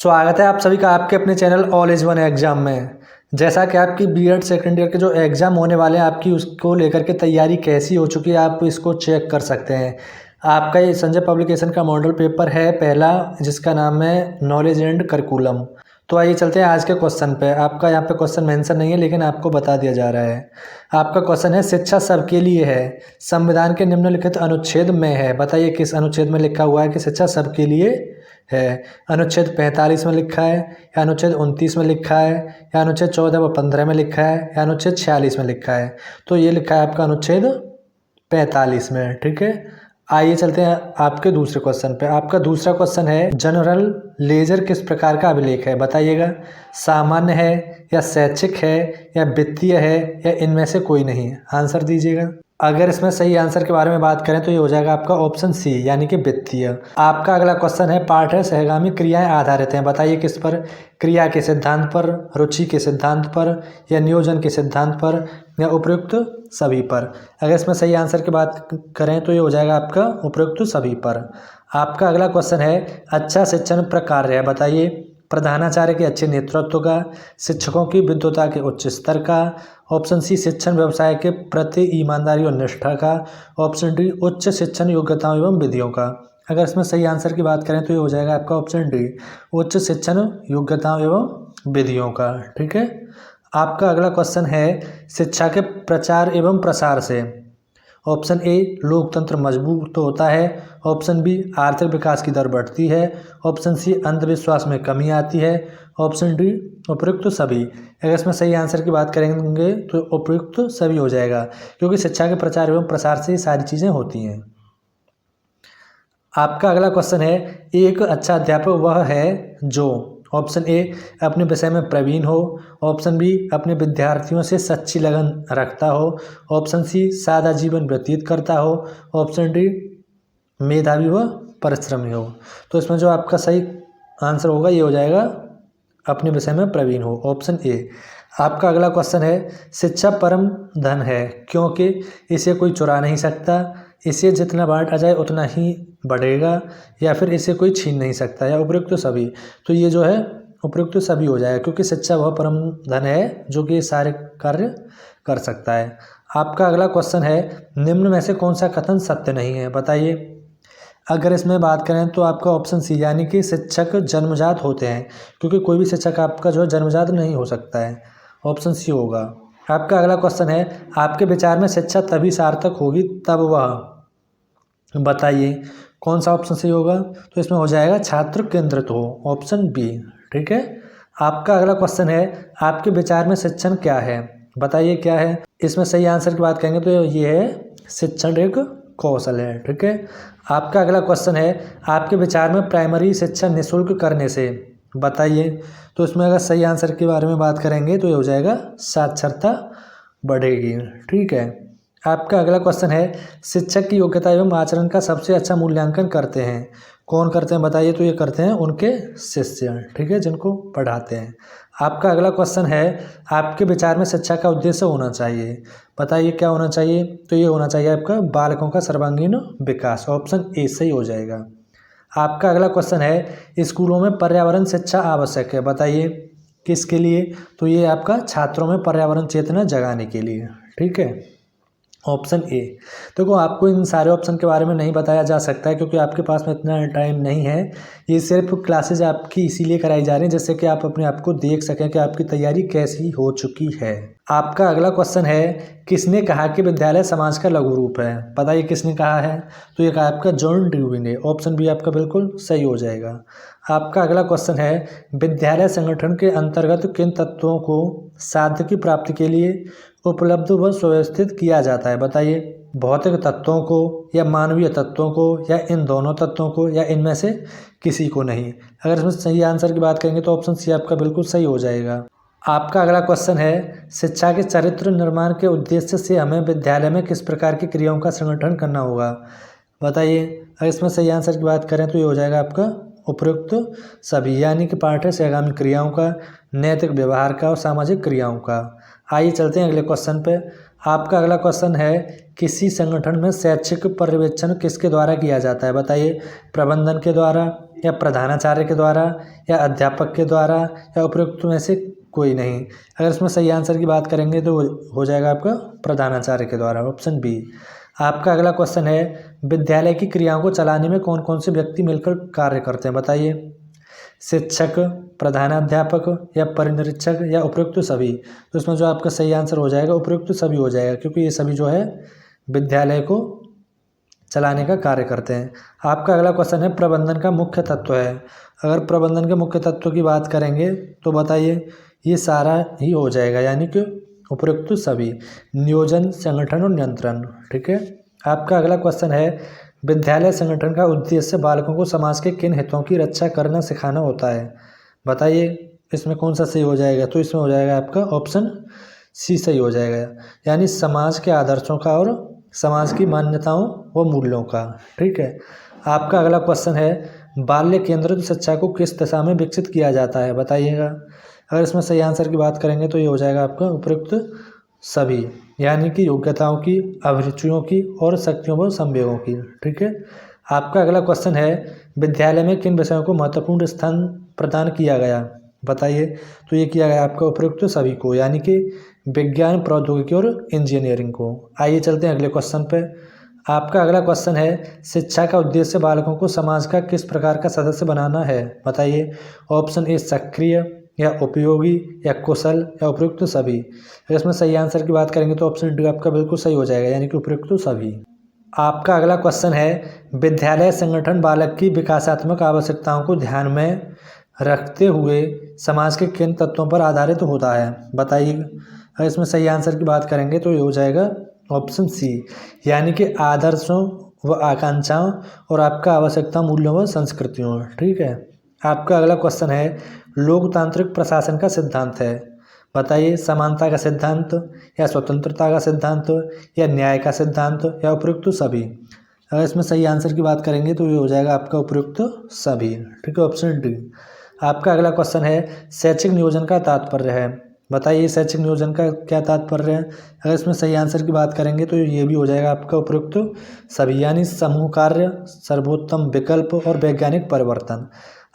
स्वागत है आप सभी का आपके अपने channel all is one exam में। जैसा कि आपकी बीएड सेकेंड ईयर के जो एग्ज़ाम होने वाले हैं आपकी उसको लेकर के तैयारी कैसी हो चुकी है आप इसको चेक कर सकते हैं। आपका ये संजय पब्लिकेशन का मॉडल पेपर है पहला, जिसका नाम है नॉलेज एंड करिकुलम। तो आइए चलते हैं आज के क्वेश्चन पे। आपका यहाँ पे क्वेश्चन मेंशन नहीं है लेकिन आपको बता दिया जा रहा है। आपका क्वेश्चन है शिक्षा सबके लिए है, संविधान के निम्नलिखित अनुच्छेद में है। बताइए किस अनुच्छेद में लिखा हुआ है कि शिक्षा सबके लिए है। अनुच्छेद 45 में लिखा है, या अनुच्छेद 29 में लिखा है, या अनुच्छेद 14 व 15 में लिखा है, या अनुच्छेद 46 में लिखा है। तो ये लिखा है आपका अनुच्छेद 45 में। ठीक है, आइए चलते हैं आपके दूसरे क्वेश्चन पे। आपका दूसरा क्वेश्चन है जनरल लेजर किस प्रकार का अभिलेख है। बताइएगा सामान्य है, या शैक्षिक है, या वित्तीय है, या इनमें से कोई नहीं। आंसर दीजिएगा। अगर इसमें सही आंसर के बारे में बात करें तो ये हो जाएगा आपका ऑप्शन सी यानी कि वित्तीय। आपका अगला क्वेश्चन है पाठ है सहगामी क्रियाएं आधारित हैं। बताइए किस पर। क्रिया के सिद्धांत पर, रुचि के सिद्धांत पर, या नियोजन के सिद्धांत पर, या उपयुक्त सभी पर। अगर इसमें सही आंसर की बात करें तो ये हो जाएगा आपका उपयुक्त सभी पर। आपका अगला क्वेश्चन है अच्छा शिक्षण प्रकार है। बताइए प्रधानाचार्य के अच्छे नेतृत्व का, शिक्षकों की विद्वता के उच्च स्तर का, ऑप्शन सी शिक्षण व्यवसाय के प्रति ईमानदारी और निष्ठा का, ऑप्शन डी उच्च शिक्षण योग्यताओं एवं विधियों का। अगर इसमें सही आंसर की बात करें तो ये हो जाएगा आपका ऑप्शन डी उच्च शिक्षण योग्यताओं एवं विधियों का। ठीक है, आपका अगला क्वेश्चन है शिक्षा के प्रचार एवं प्रसार से। ऑप्शन ए लोकतंत्र मजबूत होता है, ऑप्शन बी आर्थिक विकास की दर बढ़ती है, ऑप्शन सी अंधविश्वास में कमी आती है, ऑप्शन डी उपयुक्त सभी। अगर इसमें सही आंसर की बात करेंगे तो उपयुक्त सभी हो जाएगा, क्योंकि शिक्षा के प्रचार एवं प्रसार से ये सारी चीज़ें होती हैं। आपका अगला क्वेश्चन है एक अच्छा अध्यापक वह है जो, ऑप्शन ए अपने विषय में प्रवीण हो, ऑप्शन बी अपने विद्यार्थियों से सच्ची लगन रखता हो, ऑप्शन सी सादा जीवन व्यतीत करता हो, ऑप्शन डी मेधावी व परिश्रमी हो। तो इसमें जो आपका सही आंसर होगा ये हो जाएगा अपने विषय में प्रवीण हो, ऑप्शन ए। आपका अगला क्वेश्चन है शिक्षा परम धन है क्योंकि इसे कोई चुरा नहीं सकता, इसे जितना बांटा जाए उतना ही बढ़ेगा, या फिर इसे कोई छीन नहीं सकता, या उपयुक्त सभी। तो ये जो है उपयुक्त सभी हो जाएगा, क्योंकि शिक्षा वह परम धन है जो कि सारे कार्य कर सकता है। आपका अगला क्वेश्चन है निम्न में से कौन सा कथन सत्य नहीं है। बताइए। अगर इसमें बात करें तो आपका ऑप्शन सी यानी कि शिक्षक जन्मजात होते हैं, क्योंकि कोई भी शिक्षक आपका जो है जन्मजात नहीं हो सकता है, ऑप्शन सी होगा। आपका अगला क्वेश्चन है आपके विचार में शिक्षा तभी सार्थक होगी तब वह। बताइए कौन सा ऑप्शन सही होगा। तो इसमें हो जाएगा छात्र केंद्रित हो, ऑप्शन बी। ठीक है, आपका अगला क्वेश्चन है आपके विचार में शिक्षण क्या है। बताइए क्या है। इसमें सही आंसर की बात करेंगे तो ये है शिक्षण एक कौशल है। ठीक है, आपका अगला क्वेश्चन है आपके विचार में प्राइमरी शिक्षा निःशुल्क करने से। बताइए। तो इसमें अगर सही आंसर के बारे में बात करेंगे तो ये हो जाएगा साक्षरता बढ़ेगी। ठीक है, आपका अगला क्वेश्चन है शिक्षक की योग्यता एवं आचरण का सबसे अच्छा मूल्यांकन करते हैं। कौन करते हैं बताइए। तो ये करते हैं उनके शिष्य। ठीक है, जिनको पढ़ाते हैं। आपका अगला क्वेश्चन है आपके विचार में शिक्षा का उद्देश्य होना चाहिए। बताइए क्या होना चाहिए। तो ये होना चाहिए आपका बालकों का सर्वांगीण विकास, ऑप्शन ए सही हो जाएगा। आपका अगला क्वेश्चन है स्कूलों में पर्यावरण शिक्षा आवश्यक है। बताइए किसके लिए। तो ये आपका छात्रों में पर्यावरण चेतना जगाने के लिए। ठीक है, ऑप्शन ए। देखो आपको इन सारे ऑप्शन के बारे में नहीं बताया जा सकता है क्योंकि आपके पास में इतना टाइम नहीं है। ये सिर्फ क्लासेज आपकी इसीलिए कराई जा रही हैं जिससे कि आप अपने आप को देख सकें कि आपकी तैयारी कैसी हो चुकी है। आपका अगला क्वेश्चन है किसने कहा कि विद्यालय समाज का लघु रूप है। बताइए किसने कहा है। तो ये कहा आपका जॉन ड्यूई ने, ऑप्शन बी आपका बिल्कुल सही हो जाएगा। आपका अगला क्वेश्चन है विद्यालय संगठन के अंतर्गत किन तत्वों को साध्य की प्राप्ति के लिए उपलब्ध व सुव्यवस्थित किया जाता है। बताइए भौतिक तत्वों को, या मानवीय तत्वों को, या इन दोनों तत्वों को, या इनमें से किसी को नहीं। अगर इसमें सही आंसर की बात करेंगे तो ऑप्शन सी आपका बिल्कुल सही हो जाएगा। आपका अगला क्वेश्चन है शिक्षा के चरित्र निर्माण के उद्देश्य से हमें विद्यालय में किस प्रकार की क्रियाओं का संगठन करना होगा। बताइए। अगर इसमें सही आंसर की बात करें तो ये हो जाएगा आपका उपयुक्त सभी, यानी कि पाठ है सहगामी क्रियाओं का, नैतिक व्यवहार का और सामाजिक क्रियाओं का। आइए चलते हैं अगले क्वेश्चन पे। आपका अगला क्वेश्चन है किसी संगठन में शैक्षिक पर्यवेक्षण किसके द्वारा किया जाता है। बताइए प्रबंधन के द्वारा, या प्रधानाचार्य के द्वारा या अध्यापक के द्वारा या उपयुक्त में से कोई नहीं। अगर इसमें सही आंसर की बात करेंगे तो हो जाएगा आपका प्रधानाचार्य के द्वारा, ऑप्शन बी। आपका अगला क्वेश्चन है विद्यालय की क्रियाओं को चलाने में कौन कौन से व्यक्ति मिलकर कार्य करते हैं, बताइए। शिक्षक, प्रधानाध्यापक या परिनिरीक्षक या उपयुक्त सभी। तो इसमें जो आपका सही आंसर हो जाएगा उपयुक्त सभी हो जाएगा, क्योंकि ये सभी जो है विद्यालय को चलाने का कार्य करते हैं। आपका अगला क्वेश्चन है प्रबंधन का मुख्य तत्व है। अगर प्रबंधन के मुख्य तत्व की बात करेंगे तो बताइए ये सारा ही हो जाएगा, यानी कि उपयुक्त सभी। नियोजन, संगठन और नियंत्रण, ठीक है। आपका अगला क्वेश्चन है विद्यालय संगठन का उद्देश्य बालकों को समाज के किन हितों की रक्षा करना सिखाना होता है, बताइए। इसमें कौन सा सही हो जाएगा, तो इसमें हो जाएगा आपका ऑप्शन सी सही हो जाएगा, यानी समाज के आदर्शों का और समाज की मान्यताओं व मूल्यों का, ठीक है। आपका अगला क्वेश्चन है बाल्य केंद्रित शिक्षा को किस दिशा में विकसित किया जाता है, बताइएगा। अगर इसमें सही आंसर की बात करेंगे तो ये हो जाएगा आपका उपयुक्त सभी, यानी कि योग्यताओं की, अभिरुचियों की और शक्तियों व संवेगों की, ठीक है। आपका अगला क्वेश्चन है विद्यालय में किन विषयों को महत्वपूर्ण स्थान प्रदान किया गया, बताइए। तो ये किया गया आपका उपयुक्त सभी को, यानी कि विज्ञान, प्रौद्योगिकी और इंजीनियरिंग को। आइए चलते हैं अगले क्वेश्चन पे। आपका अगला क्वेश्चन है शिक्षा का उद्देश्य बालकों को समाज का किस प्रकार का सदस्य बनाना है, बताइए। ऑप्शन ए सक्रिय या उपयोगी या कुशल या उपयुक्त सभी। अगर इसमें सही आंसर की बात करेंगे तो ऑप्शन डी आपका बिल्कुल सही हो जाएगा, यानी कि उपयुक्त सभी। आपका अगला क्वेश्चन है विद्यालय संगठन बालक की विकासात्मक आवश्यकताओं को ध्यान में रखते हुए समाज के किन तत्वों पर आधारित होता है, बताइए। अगर इसमें सही आंसर की बात करेंगे तो ये हो जाएगा ऑप्शन सी, यानी कि आदर्शों व आकांक्षाओं और आपका आवश्यकता, मूल्यों व संस्कृतियों, ठीक है। आपका अगला क्वेश्चन है लोकतांत्रिक प्रशासन का सिद्धांत है, बताइए। समानता का सिद्धांत या स्वतंत्रता का सिद्धांत या न्याय का सिद्धांत या उपयुक्त सभी। अगर इसमें सही आंसर की बात करेंगे तो ये हो जाएगा आपका उपयुक्त सभी, ठीक है, ऑप्शन डी। आपका अगला क्वेश्चन है शैक्षिक नियोजन का तात्पर्य है, बताइए। शैक्षिक नियोजन का क्या तात्पर्य है। अगर इसमें सही आंसर की बात करेंगे तो ये भी हो जाएगा आपका उपयुक्त सभी, यानी समूह कार्य, सर्वोत्तम विकल्प और वैज्ञानिक परिवर्तन।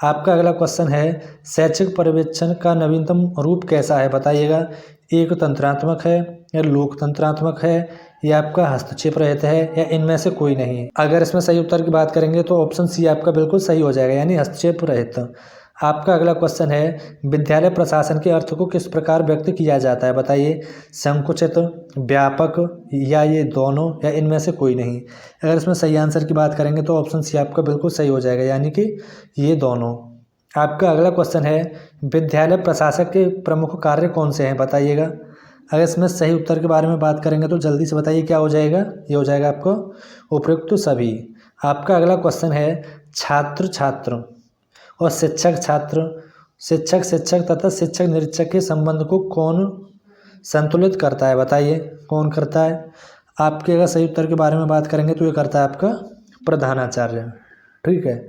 आपका अगला क्वेश्चन है शैक्षिक पर्यवेक्षण का नवीनतम रूप कैसा है, बताइएगा। एक तंत्रात्मक है या लोकतंत्रात्मक है या आपका हस्तक्षेप रहित है या इनमें से कोई नहीं। अगर इसमें सही उत्तर की बात करेंगे तो ऑप्शन सी आपका बिल्कुल सही हो जाएगा, यानी हस्तक्षेप रहित। आपका अगला क्वेश्चन है विद्यालय प्रशासन के अर्थ को किस प्रकार व्यक्त किया जाता है, बताइए। संकुचित, व्यापक या ये दोनों या इनमें से कोई नहीं। अगर इसमें सही आंसर की बात करेंगे तो ऑप्शन सी आपका बिल्कुल सही हो जाएगा, यानी कि ये दोनों। आपका अगला क्वेश्चन है विद्यालय प्रशासक के प्रमुख कार्य कौन से हैं, बताइएगा। अगर इसमें सही उत्तर के बारे में बात करेंगे तो जल्दी से बताइए क्या हो जाएगा। ये हो जाएगा आपको उपयुक्त सभी। आपका अगला क्वेश्चन है छात्र छात्र और शिक्षक छात्र, शिक्षक शिक्षक तथा शिक्षक निरीक्षक के संबंध को कौन संतुलित करता है, बताइए। कौन करता है। आपके अगर सही उत्तर के बारे में बात करेंगे तो ये करता है आपका प्रधानाचार्य, ठीक है,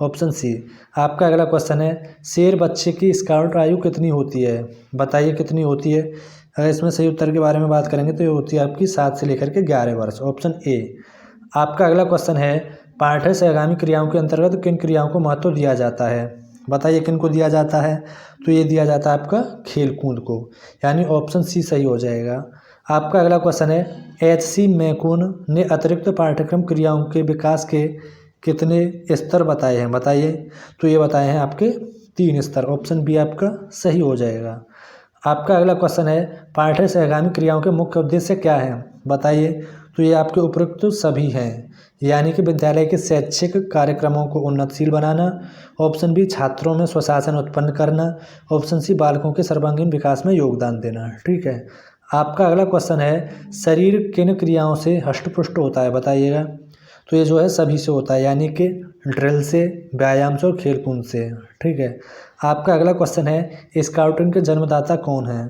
ऑप्शन सी। आपका अगला क्वेश्चन है शेर बच्चे की स्काउट आयु कितनी होती है, बताइए कितनी होती है। अगर इसमें सही उत्तर के बारे में बात करेंगे तो ये होती है आपकी 7 से लेकर के 11 वर्ष, ऑप्शन ए। आपका अगला क्वेश्चन है पाठ्य सहगामी क्रियाओं के अंतर्गत किन क्रियाओं को महत्व दिया जाता है, बताइए किन को दिया जाता है। तो ये दिया जाता है आपका खेल कूद को, यानी ऑप्शन सी सही हो जाएगा। आपका अगला क्वेश्चन है H.C. मैकून ने अतिरिक्त पाठ्यक्रम क्रियाओं के विकास के कितने स्तर बताए हैं, बताइए। तो ये बताए हैं आपके 3 स्तर, ऑप्शन बी आपका सही हो जाएगा। आपका अगला क्वेश्चन है पाठ्य सहगामी क्रियाओं के मुख्य उद्देश्य क्या हैं, बताइए। तो ये आपके उपयुक्त सभी हैं, यानी कि विद्यालय के शैक्षिक कार्यक्रमों को उन्नतशील बनाना, ऑप्शन बी छात्रों में स्वशासन उत्पन्न करना, ऑप्शन सी बालकों के सर्वांगीण विकास में योगदान देना, ठीक है। आपका अगला क्वेश्चन है शरीर किन क्रियाओं से हष्टपुष्ट होता है, बताइएगा। तो ये जो है सभी से होता है, यानी कि ड्रिल से, व्यायाम से और खेल कूद से, ठीक है। आपका अगला क्वेश्चन है स्काउटिंग के जन्मदाता कौन हैं।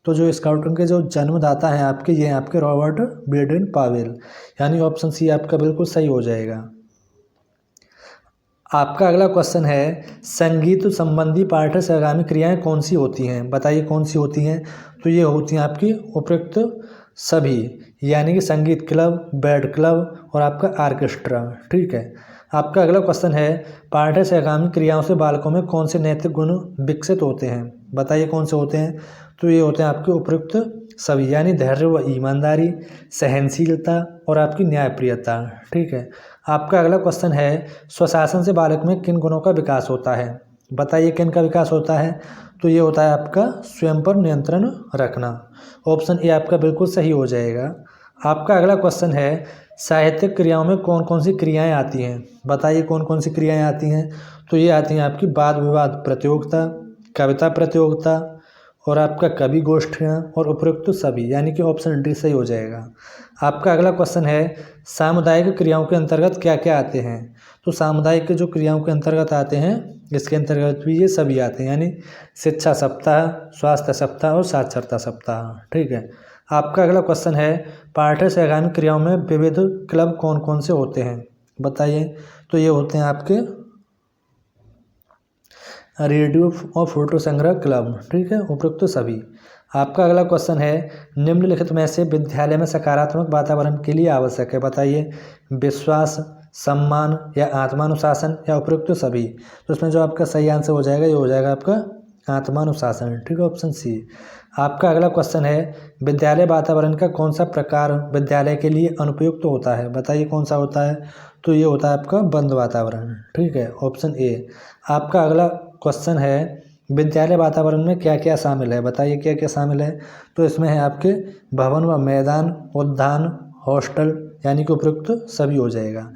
तो जो स्काउटिंग के जो जन्मदाता हैं आपके, ये हैं आपके रॉबर्ट बेडन पावेल, यानी ऑप्शन सी आपका बिल्कुल सही हो जाएगा। आपका अगला क्वेश्चन है संगीत संबंधी पाठ्य सहगामी क्रियाएं कौन सी होती हैं, बताइए कौन सी होती हैं। तो ये होती हैं आपकी उपयुक्त सभी, यानी कि संगीत क्लब, बैड क्लब और आपका आर्केस्ट्रा, ठीक है। आपका अगला क्वेश्चन है पाठ्य सहगामी क्रियाओं से बालकों में कौन से नैतिक गुण विकसित होते हैं, बताइए कौन से होते हैं। तो ये होते हैं आपके उपयुक्त सभी, यानी धैर्य व ईमानदारी, सहनशीलता और आपकी न्यायप्रियता। ठीक है। आपका अगला क्वेश्चन है स्वशासन से बालक में किन गुणों का विकास होता है, बताइए किन का विकास होता है। तो ये होता है आपका स्वयं पर नियंत्रण रखना। ऑप्शन ए आपका बिल्कुल सही हो जाएगा। आपका अगला क्वेश्चन है साहित्यिक क्रियाओं में कौन कौन सी क्रियाएं आती हैं, बताइए कौन कौन सी क्रियाएं आती हैं। तो ये आती हैं आपकी वाद विवाद प्रतियोगिता, कविता प्रतियोगिता और आपका कवि गोष्ठियाँ और उपयुक्त सभी, यानी कि ऑप्शन डी सही हो जाएगा। आपका अगला क्वेश्चन है सामुदायिक क्रियाओं के अंतर्गत क्या क्या आते हैं। तो सामुदायिक जो क्रियाओं के अंतर्गत आते हैं इसके अंतर्गत भी ये सभी आते हैं, यानी शिक्षा सप्ताह, स्वास्थ्य सप्ताह और साक्षरता सप्ताह। ठीक है। आपका अगला क्वेश्चन है पाठ्य सहगामी क्रियाओं में विविध क्लब कौन कौन से होते हैं, बताइए। तो ये होते हैं आपके रेडियो और फोटो संग्रह क्लब। ठीक है, उपयुक्त सभी। आपका अगला क्वेश्चन है निम्नलिखित में से विद्यालय में सकारात्मक वातावरण के लिए आवश्यक है, बताइए। विश्वास, सम्मान या आत्मानुशासन या उपयुक्त सभी। तो इसमें जो आपका सही आंसर हो जाएगा ये हो जाएगा आपका आत्मानुशासन। ठीक है, ऑप्शन सी। आपका अगला क्वेश्चन है विद्यालय वातावरण का कौन सा प्रकार विद्यालय के लिए अनुपयुक्त होता है, बताइए कौन सा होता है। तो ये होता है आपका बंद वातावरण। ठीक है, ऑप्शन ए। आपका अगला क्वेश्चन है विद्यालय वातावरण में क्या क्या शामिल है, बताइए क्या क्या शामिल है। तो इसमें है आपके भवन व मैदान, उद्यान, हॉस्टल, यानी कि उपयुक्त सभी हो जाएगा।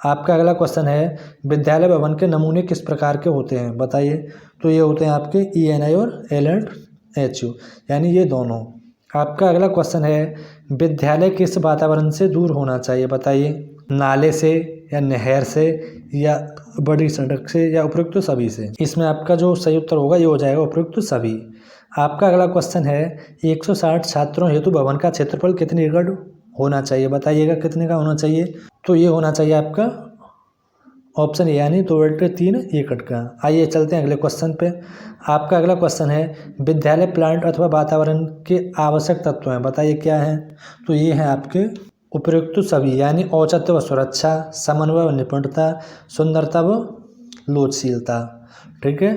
आपका अगला क्वेश्चन है विद्यालय भवन के नमूने किस प्रकार के होते हैं, बताइए। तो ये होते हैं आपके ENI और LHU, यानी ये दोनों। आपका अगला क्वेश्चन है विद्यालय किस वातावरण से दूर होना चाहिए, बताइए। नाले से या नहर से या बड़ी सड़क से या उपयुक्त सभी से। इसमें आपका जो सही उत्तर होगा ये हो जाएगा उपयुक्त सभी। आपका अगला क्वेश्चन है 160 छात्रों हेतु भवन का क्षेत्रफल कितने एकड़ होना चाहिए, बताइएगा कितने का होना चाहिए। तो ये होना चाहिए आपका ऑप्शन ए, यानी 2/3 एकड़ का। आइए चलते हैं अगले क्वेश्चन पे। आपका अगला क्वेश्चन है विद्यालय प्लांट अथवा वातावरण के आवश्यक तत्व हैं, बताइए क्या हैं। तो ये हैं आपके उपयुक्त सभी, यानी औचित्य व सुरक्षा, समन्वय व निपुणता, सुंदरता व लोचशीलता। ठीक है।